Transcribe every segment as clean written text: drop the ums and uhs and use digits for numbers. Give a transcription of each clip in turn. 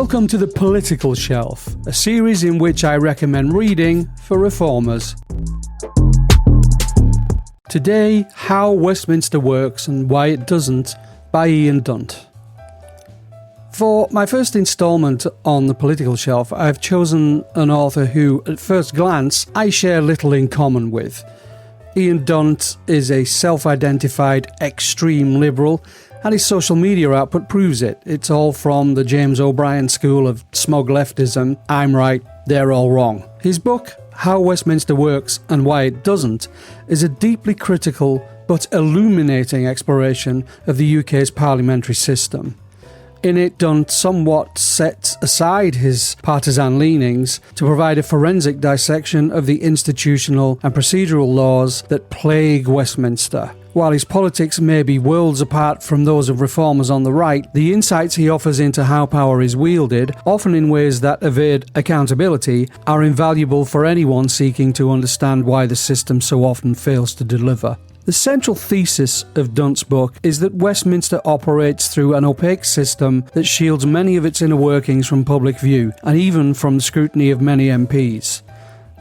Welcome to The Political Shelf, a series in which I recommend reading for reformers. Today, How Westminster Works and Why It Doesn't, by Ian Dunt. For my first instalment on The Political Shelf, I've chosen an author who, at first glance, I share little in common with. Ian Dunt is a self-identified extreme liberal, and his social media output proves it. It's all from the James O'Brien school of smug leftism. I'm right, they're all wrong. His book, How Westminster Works and Why It Doesn't, is a deeply critical but illuminating exploration of the UK's parliamentary system. In it, Dunt somewhat sets aside his partisan leanings to provide a forensic dissection of the institutional and procedural laws that plague Westminster. While his politics may be worlds apart from those of reformers on the right, the insights he offers into how power is wielded, often in ways that evade accountability, are invaluable for anyone seeking to understand why the system so often fails to deliver. The central thesis of Dunt's book is that Westminster operates through an opaque system that shields many of its inner workings from public view, and even from the scrutiny of many MPs.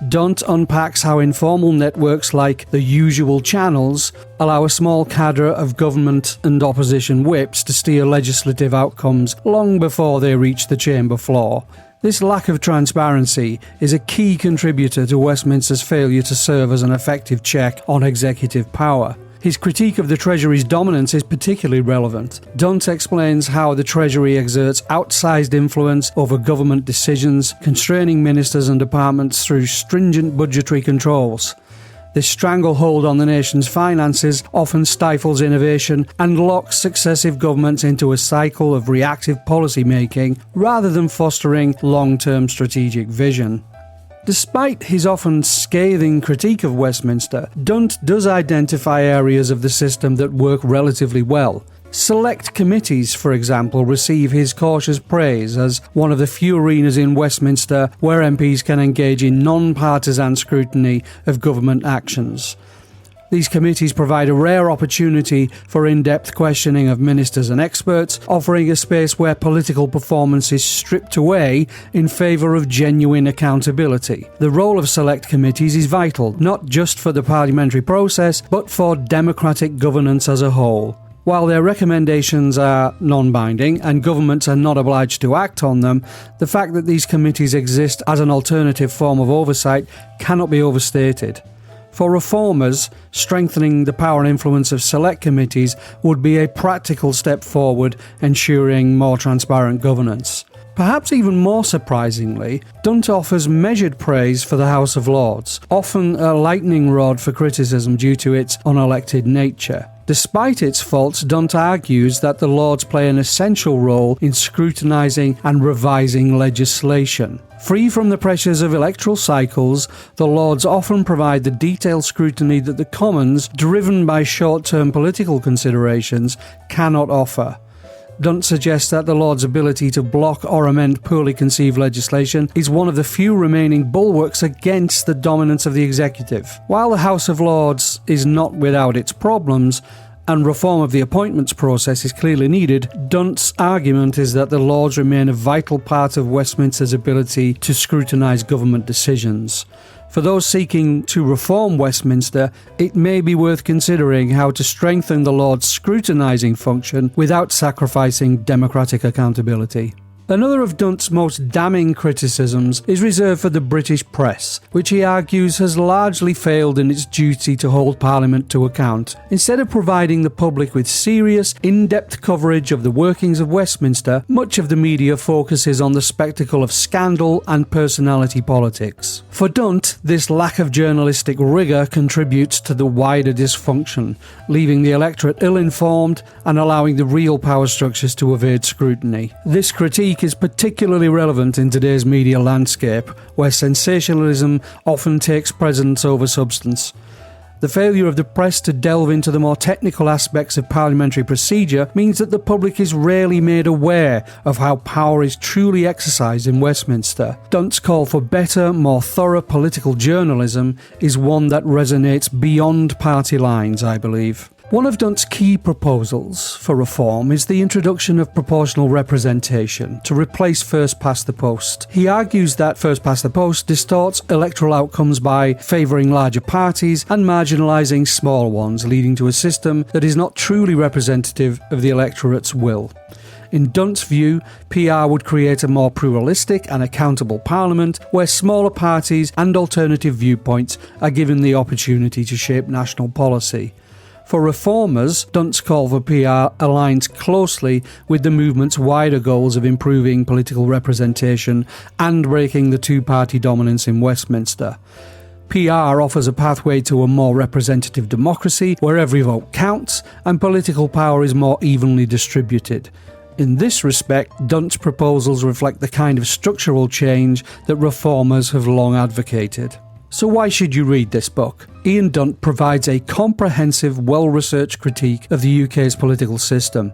Dunt unpacks how informal networks like the usual channels allow a small cadre of government and opposition whips to steer legislative outcomes long before they reach the chamber floor. This lack of transparency is a key contributor to Westminster's failure to serve as an effective check on executive power. His critique of the Treasury's dominance is particularly relevant. Dunt explains how the Treasury exerts outsized influence over government decisions, constraining ministers and departments through stringent budgetary controls. This stranglehold on the nation's finances often stifles innovation and locks successive governments into a cycle of reactive policy making rather than fostering long-term strategic vision. Despite his often scathing critique of Westminster, Dunt does identify areas of the system that work relatively well. Select committees, for example, receive his cautious praise as one of the few arenas in Westminster where MPs can engage in non-partisan scrutiny of government actions. These committees provide a rare opportunity for in-depth questioning of ministers and experts, offering a space where political performance is stripped away in favour of genuine accountability. The role of select committees is vital, not just for the parliamentary process, but for democratic governance as a whole. While their recommendations are non-binding and governments are not obliged to act on them, the fact that these committees exist as an alternative form of oversight cannot be overstated. For reformers, strengthening the power and influence of select committees would be a practical step forward, ensuring more transparent governance. Perhaps even more surprisingly, Dunt offers measured praise for the House of Lords, often a lightning rod for criticism due to its unelected nature. Despite its faults, Dunt argues that the Lords play an essential role in scrutinising and revising legislation. Free from the pressures of electoral cycles, the Lords often provide the detailed scrutiny that the Commons, driven by short-term political considerations, cannot offer. Dunt suggests that the Lords' ability to block or amend poorly conceived legislation is one of the few remaining bulwarks against the dominance of the executive. While the House of Lords is not without its problems, and reform of the appointments process is clearly needed, Dunt's argument is that the Lords remain a vital part of Westminster's ability to scrutinise government decisions. For those seeking to reform Westminster, it may be worth considering how to strengthen the Lords' scrutinising function without sacrificing democratic accountability. Another of Dunt's most damning criticisms is reserved for the British press, which he argues has largely failed in its duty to hold Parliament to account. Instead of providing the public with serious, in-depth coverage of the workings of Westminster, much of the media focuses on the spectacle of scandal and personality politics. For Dunt, this lack of journalistic rigour contributes to the wider dysfunction, leaving the electorate ill-informed and allowing the real power structures to evade scrutiny. This critique is particularly relevant in today's media landscape, where sensationalism often takes precedence over substance. The failure of the press to delve into the more technical aspects of parliamentary procedure means that the public is rarely made aware of how power is truly exercised in Westminster. Dunt's call for better, more thorough political journalism is one that resonates beyond party lines, I believe. One of Dunt's key proposals for reform is the introduction of proportional representation to replace first past the post. He argues that first past the post distorts electoral outcomes by favouring larger parties and marginalising small ones, leading to a system that is not truly representative of the electorate's will. In Dunt's view, PR would create a more pluralistic and accountable parliament where smaller parties and alternative viewpoints are given the opportunity to shape national policy. For reformers, Dunt's call for PR aligns closely with the movement's wider goals of improving political representation and breaking the two-party dominance in Westminster. PR offers a pathway to a more representative democracy where every vote counts and political power is more evenly distributed. In this respect, Dunt's proposals reflect the kind of structural change that reformers have long advocated. So why should you read this book? Ian Dunt provides a comprehensive, well-researched critique of the UK's political system.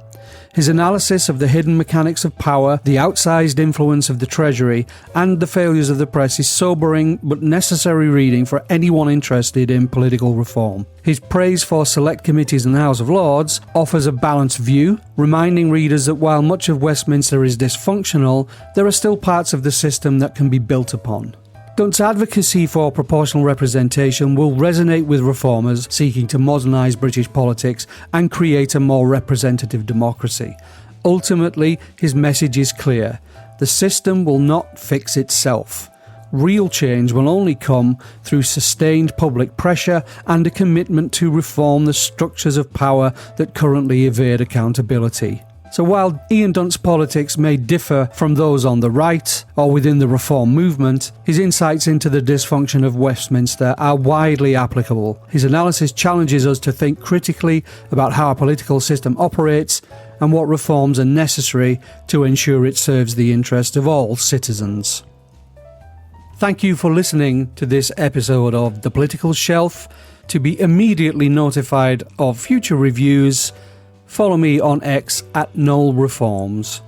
His analysis of the hidden mechanics of power, the outsized influence of the Treasury, and the failures of the press is sobering but necessary reading for anyone interested in political reform. His praise for select committees and the House of Lords offers a balanced view, reminding readers that while much of Westminster is dysfunctional, there are still parts of the system that can be built upon. Dunt's advocacy for proportional representation will resonate with reformers seeking to modernise British politics and create a more representative democracy. Ultimately, his message is clear. The system will not fix itself. Real change will only come through sustained public pressure and a commitment to reform the structures of power that currently evade accountability. So while Ian Dunt's politics may differ from those on the right or within the reform movement, his insights into the dysfunction of Westminster are widely applicable. His analysis challenges us to think critically about how our political system operates and what reforms are necessary to ensure it serves the interest of all citizens. Thank you for listening to this episode of The Political Shelf. To be immediately notified of future reviews, follow me on X @NoelReforms.